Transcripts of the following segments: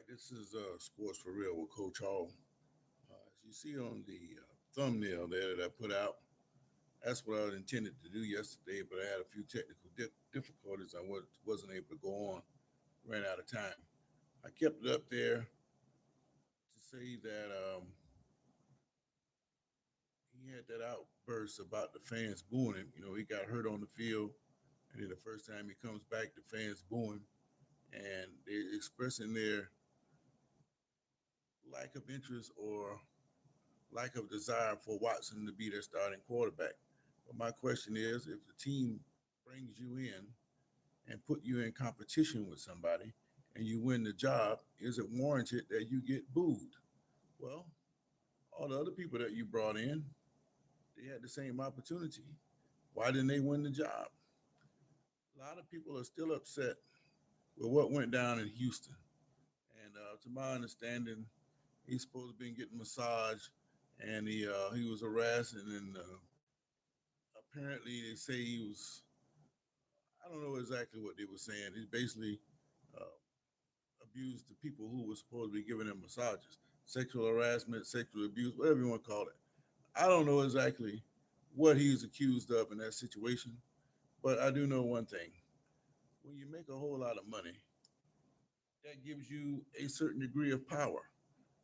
This is Sports for Real with Coach Hall. As you see on the thumbnail there that I put out, that's what I intended to do yesterday, but I had a few technical difficulties. Wasn't able to go on, ran out of time. I kept it up there to say that he had that outburst about the fans booing him. He got hurt on the field, and then the first time he comes back, the fans booing, and they're expressing their lack of interest or lack of desire for Watson to be their starting quarterback. But my question is, if the team brings you in and put you in competition with somebody and you win the job, is it warranted that you get booed? Well, all the other people that you brought in, they had the same opportunity. Why didn't they win the job? A lot of people are still upset with what went down in Houston. And to my understanding, he's supposed to be getting massage, and he was harassed, and then apparently they say he was. I don't know exactly what they were saying. He basically uh, abused the people who were supposed to be giving him massages, sexual harassment, sexual abuse, whatever you want to call it. I don't know exactly what he's accused of in that situation, but I do know one thing: when you make a whole lot of money, that gives you a certain degree of power,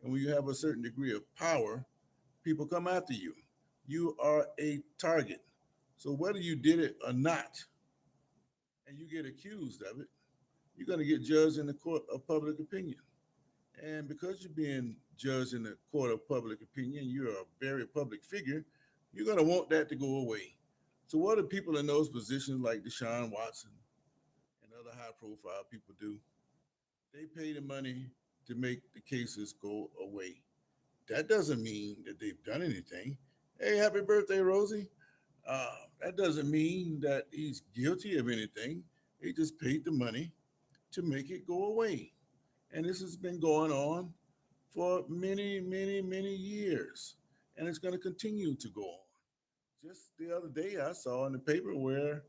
and when you have a certain degree of power, people come after you. You are a target. So whether you did it or not, and you get accused of it, you're going to get judged in the court of public opinion. And because you're being judged in the court of public opinion, you're a very public figure, you're going to want that to go away. So what do people in those positions like Deshaun Watson and other high profile people do? They pay the money to make the cases go away. That doesn't mean that they've done anything. Hey, happy birthday, Rosie. That doesn't mean that he's guilty of anything. He just paid the money to make it go away. And this has been going on for many, many, many years. And it's going to continue to go on. Just the other day, I saw in the paper where,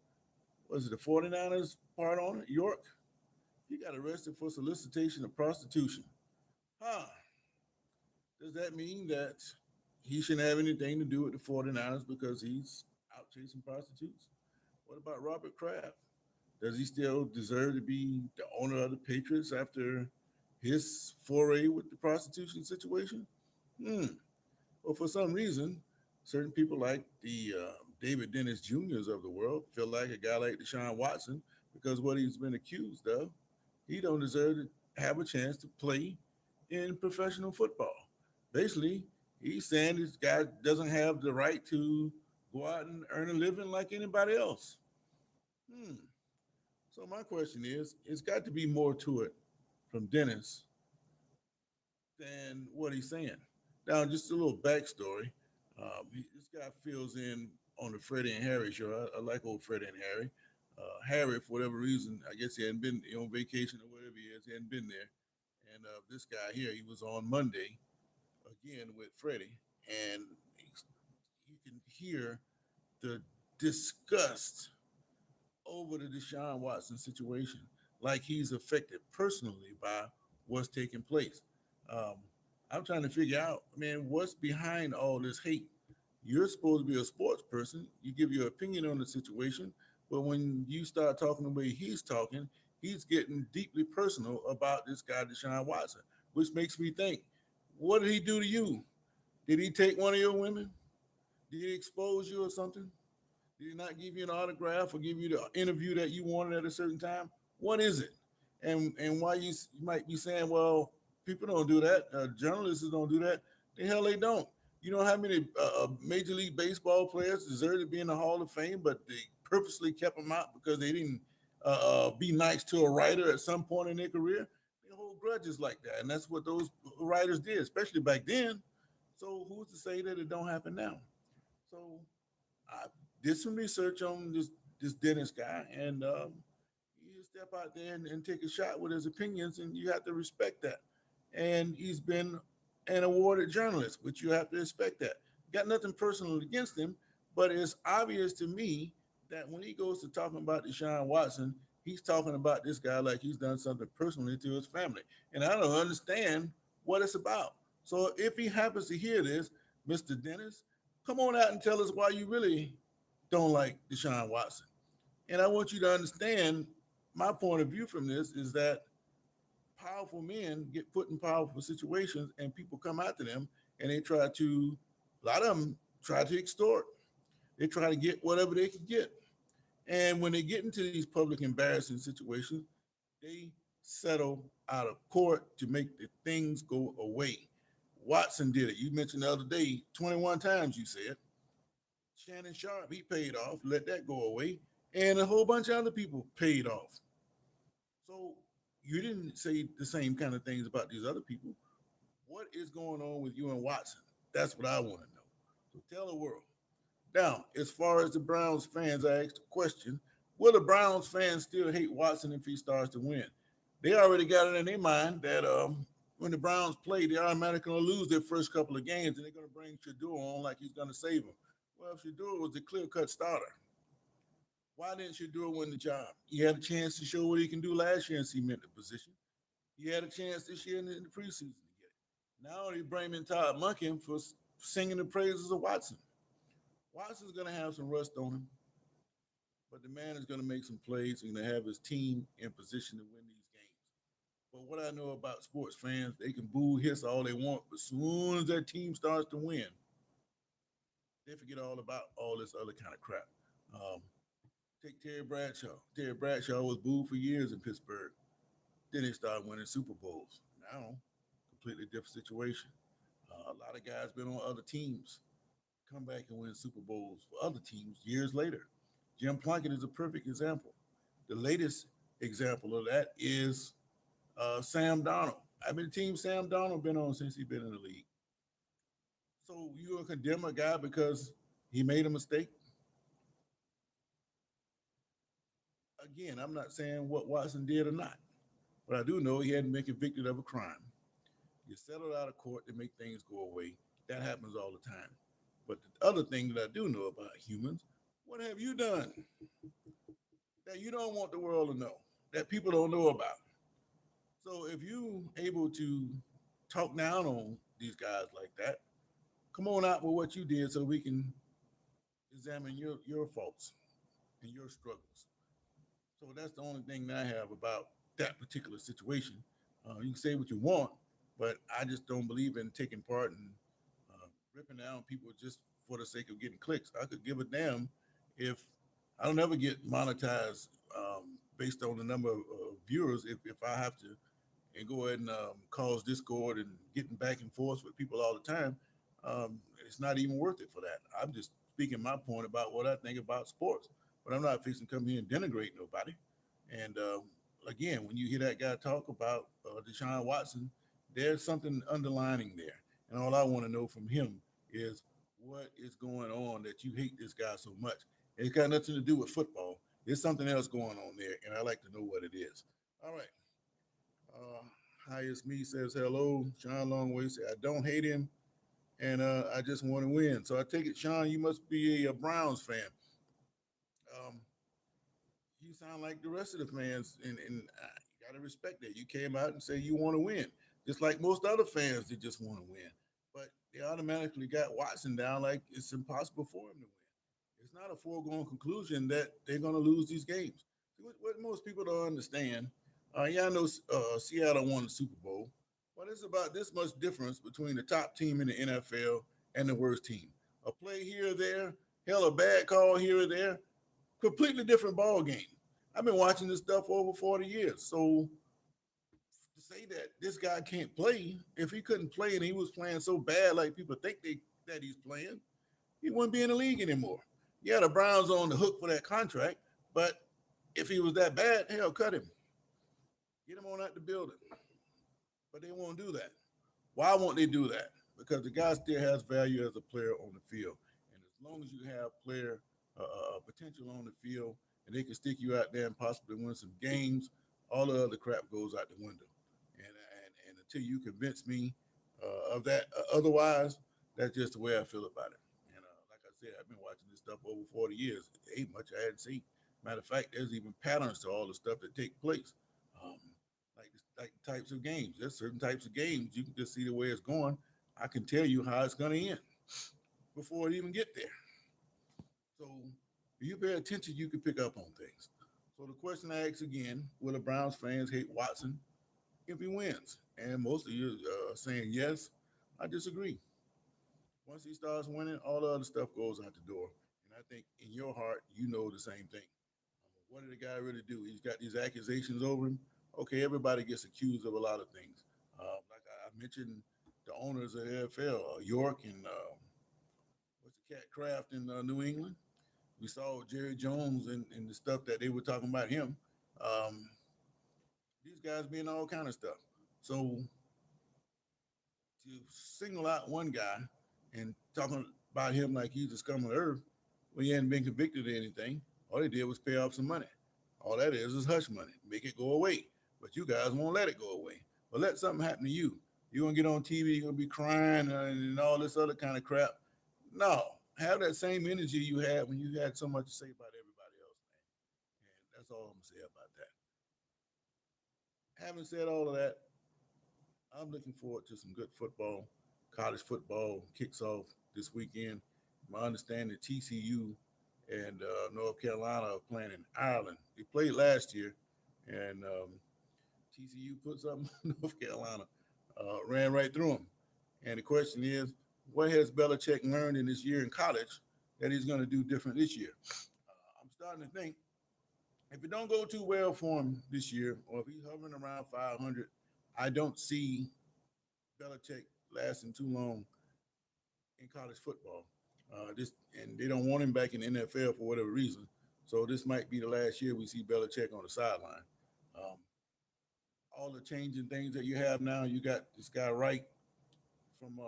was it the 49ers part on it? York? He got arrested for solicitation of prostitution. Huh. Does that mean that he shouldn't have anything to do with the 49ers because he's out chasing prostitutes? What about Robert Kraft? Does he still deserve to be the owner of the Patriots after his foray with the prostitution situation? Hmm. Well, for some reason, certain people like the David Dennis Juniors of the world feel like a guy like Deshaun Watson, because what he's been accused of, he don't deserve to have a chance to play in professional football. Basically, he's saying this guy doesn't have the right to go out and earn a living like anybody else. Hmm. So my question is, it's got to be more to it from Dennis than what he's saying. Now, just a little backstory. This guy fills in on the Freddie and Harry show. I like old Freddie and Harry. Harry, for whatever reason, I guess he hadn't been on vacation or whatever he is, he hadn't been there. And this guy here, he was on Monday again with Freddie, and you can hear the disgust over the Deshaun Watson situation, like he's affected personally by what's taking place. Um, I'm trying to figure out, man, what's behind all this hate? You're supposed to be a sports person. You give your opinion on the situation, but when you start talking the way he's talking, he's getting deeply personal about this guy, Deshaun Watson, which makes me think, what did he do to you? Did he take one of your women? Did he expose you or something? Did he not give you an autograph or give you the interview that you wanted at a certain time? What is it? And why you might be saying, well, people don't do that. Journalists don't do that. The hell they don't. You know how many Major League Baseball players deserve to be in the Hall of Fame, but they purposely kept them out because they didn't be nice to a writer at some point in their career? They hold grudges like that, and that's what those writers did, especially back then. So who's to say that it don't happen now? So I did some research on this Dennis guy, and you step out there and take a shot with his opinions, and you have to respect that. And he's been an awarded journalist, which you have to respect that. Got nothing personal against him, but it's obvious to me that when he goes to talking about Deshaun Watson, He's talking about this guy like he's done something personally to his family. And I don't understand what it's about. So if he happens to hear this, Mr. Dennis, come on out and tell us why you really don't like Deshaun Watson. And I want you to understand my point of view from this is that powerful men get put in powerful situations and people come after them and they try to, a lot of them try to extort. They try to get whatever they can get. And when they get into these public embarrassing situations, they settle out of court to make the things go away. Watson did it. You mentioned the other day, 21 times you said. Shannon Sharp, he paid off, let that go away. And a whole bunch of other people paid off. So you didn't say the same kind of things about these other people. What is going on with you and Watson? That's what I want to know. So tell the world. Now, as far as the Browns fans, I asked a question. Will the Browns fans still hate Watson if he starts to win? They already got it in their mind that when the Browns play, they automatically going to lose their first couple of games and they're going to bring Shador on like he's going to save them. Well, if Shador was the clear cut starter, why didn't Shador win the job? He had a chance to show what he can do last year in cement the position. He had a chance this year in the preseason to get it. Now they bring in Todd Monken for singing the praises of Watson. Watson's going to have some rust on him, but the man is going to make some plays. He's going to have his team in position to win these games. But what I know about sports fans, they can boo, hiss all they want, but as soon as their team starts to win, they forget all about all this other kind of crap. Um, Take Terry Bradshaw. Terry Bradshaw was booed for years in Pittsburgh. Then they started winning Super Bowls. Now, completely different situation. A lot of guys been on other teams, come back and win Super Bowls for other teams years later. Jim Plunkett is a perfect example. The latest example of that is Sam Donald. I've been team Sam Donald been on since he's been in the league. So you gonna condemn a guy because he made a mistake? Again, I'm not saying what Watson did or not, but I do know he hadn't been convicted of a crime. You settle out of court to make things go away. That happens all the time. But the other thing that I do know about humans, what have you done that you don't want the world to know, that people don't know about? So if you able to talk down on these guys like that, come on out with what you did so we can examine your faults and your struggles. So that's the only thing that I have about that particular situation. You can say what you want, but I just don't believe in taking part in ripping down people just for the sake of getting clicks. I could give a damn if I don't ever get monetized based on the number of viewers. If I have to and go ahead and cause discord and getting back and forth with people all the time, it's not even worth it for that. I'm just speaking my point about what I think about sports, but I'm not fixing to come here and denigrate nobody. And again, when you hear that guy talk about Deshaun Watson, there's something underlining there. And all I want to know from him is what is going on that you hate this guy so much. It's got nothing to do with football. There's something else going on there, and I like to know what it is. All right. Highest Me says hello. Sean Longway said, I don't hate him, and I just want to win. So I take it, Sean, you must be a Browns fan. Um, you sound like the rest of the fans, and you got to respect that. You came out and say you want to win, just like most other fans that just want to win. But they automatically got Watson down like it's impossible for him to win. It's not a foregone conclusion that they're going to lose these games. What most people don't understand, yeah, I know Seattle won the Super Bowl, but it's about this much difference between the top team in the NFL and the worst team. A play here or there, hell, a bad call here or there, completely different ball game. I've been watching this stuff for over 40 years. So to say that this guy can't play, if he couldn't play and he was playing so bad like people think that he's playing, he wouldn't be in the league anymore. Yeah, the Browns are on the hook for that contract, but if he was that bad, hell, cut him. Get him on out the building. But they won't do that. Why won't they do that? Because the guy still has value as a player on the field. And as long as you have player potential on the field and they can stick you out there and possibly win some games, all the other crap goes out the window. And until you convince me of that otherwise, that's just the way I feel about it. And like I said, I've been watching this stuff over 40 years. It ain't much I hadn't seen. Matter of fact, there's even patterns to all the stuff that take place. Um, like types of games. There's certain types of games you can just see the way it's going. I can tell you how it's going to end before it even get there. So if you pay attention, you can pick up on things. So the question I ask again: will the Browns fans hate Watson if he wins? And most of you are saying yes. I disagree. Once he starts winning, all the other stuff goes out the door. And I think in your heart, you know the same thing. What did the guy really do? He's got these accusations over him. Okay, everybody gets accused of a lot of things. Like I mentioned, the owners of the NFL, York and what's the cat Kraft in New England. We saw Jerry Jones and the stuff that they were talking about him. Um, these guys being all kind of stuff. So to single out one guy and talking about him like he's the scum of the earth when he hadn't been convicted of anything, all they did was pay off some money. All that is hush money, make it go away. But you guys won't let it go away. But let something happen to you. You're gonna get on TV, you're gonna be crying and all this other kind of crap. No, have that same energy you had when you had so much to say about everybody else, man. And that's all I'm gonna say about that. Having said all of that, I'm looking forward to some good football. College football kicks off this weekend. My understanding, TCU and North Carolina are playing in Ireland. They played last year, and TCU put something on North Carolina, ran right through them. And the question is, what has Belichick learned in this year in college that he's going to do different this year? I'm starting to think if it don't go too well for him this year, or if he's hovering around 500, I don't see Belichick lasting too long in college football. This and they don't want him back in the NFL for whatever reason. So this might be the last year we see Belichick on the sideline. Um, all the changing things that you have now, you got this guy Wright from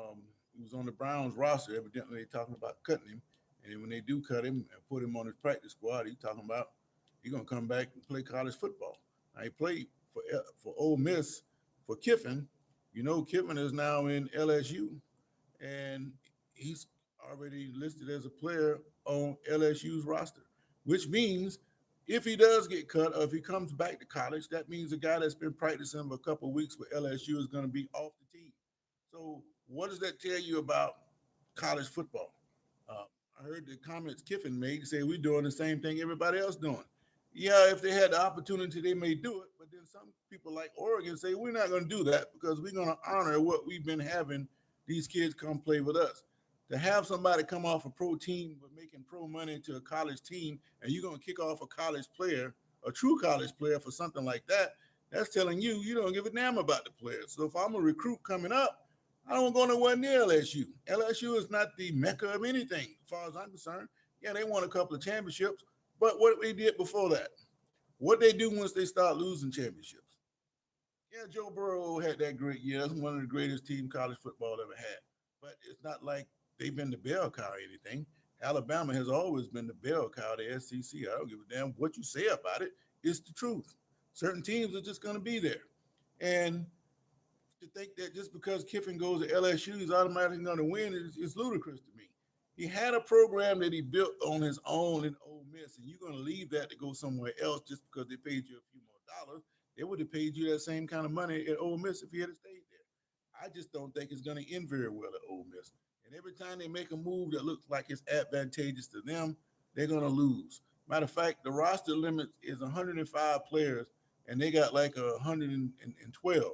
he was on the Browns roster. Evidently, they're talking about cutting him, and when they do cut him and put him on his practice squad, he's talking about he's gonna come back and play college football. Now, he played for Ole Miss for Kiffin. You know, Kiffin is now in LSU, and he's already listed as a player on LSU's roster, which means if he does get cut or if he comes back to college, that means the guy that's been practicing for a couple of weeks with LSU is going to be off the team. So, what does that tell you about college football? Uh, I heard the comments Kiffin made say we're doing the same thing everybody else doing. Yeah, if they had the opportunity, they may do it. But then some people like Oregon say we're not going to do that because we're going to honor what we've been having these kids come play with us. To have somebody come off a pro team but making pro money to a college team, and you're going to kick off a college player, a true college player, for something like that, that's telling you you don't give a damn about the players. So if I'm a recruit coming up, I don't go nowhere near LSU. LSU is not the mecca of anything, as far as I'm concerned. Yeah, they won a couple of championships, but what they did before that, what they do once they start losing championships. Yeah, Joe Burrow had that great year. That's one of the greatest team college football ever had. But it's not like they've been the bell cow or anything. Alabama has always been the bell cow of the SEC. I don't give a damn what you say about it. It's the truth. Certain teams are just going to be there. And to think that just because Kiffin goes to LSU, he's automatically going to win is ludicrous to me. He had a program that he built on his own in Ole Miss, and you're going to leave that to go somewhere else just because they paid you a few more dollars. They would have paid you that same kind of money at Ole Miss if he had stayed there. I just don't think it's going to end very well at Ole Miss. And every time they make a move that looks like it's advantageous to them, they're going to lose. Matter of fact, the roster limit is 105 players, and they got like 112.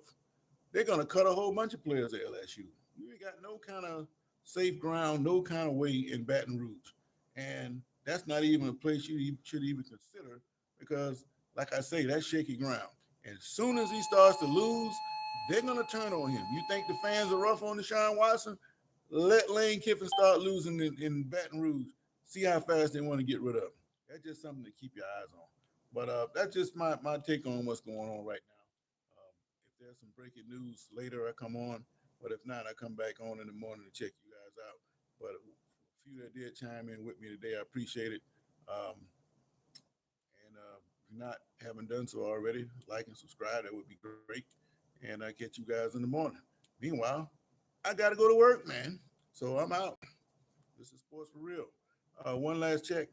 They're going to cut a whole bunch of players at LSU. You ain't got no kind of safe ground, no kind of way in Baton Rouge. And that's not even a place you should even consider because, like I say, that's shaky ground. And as soon as he starts to lose, they're going to turn on him. You think the fans are rough on Deshaun Watson? Let Lane Kiffin start losing in Baton Rouge. See how fast they want to get rid of him. That's just something to keep your eyes on. But that's just my take on what's going on right now. If there's some breaking news later, I come on. But if not, I come back on in the morning to check you guys out. But a few that did chime in with me today, I appreciate it. Um, and if you're not haven't done so already, like and subscribe. That would be great. And I catch you guys in the morning. Meanwhile, I got to go to work, man. So I'm out. This is sports for real. One last check.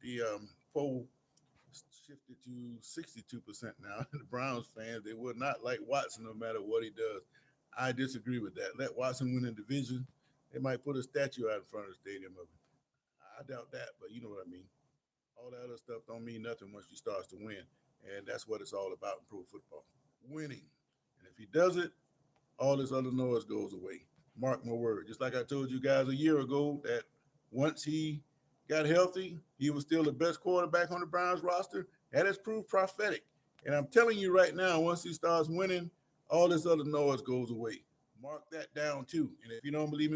The poll shifted to 62% now. The Browns fans, they will not like Watson no matter what he does. I disagree with that. Let Watson win the division. They might put a statue out in front of the stadium of him. I doubt that, but you know what I mean. All that other stuff don't mean nothing once you starts to win. And that's what it's all about in pro football. Winning. And if he does it, all this other noise goes away. Mark my word. Just like I told you guys a year ago that once he got healthy, he was still the best quarterback on the Browns roster. That has proved prophetic. And I'm telling you right now, once he starts winning, all this other noise goes away. Mark that down too. And if you don't believe me, go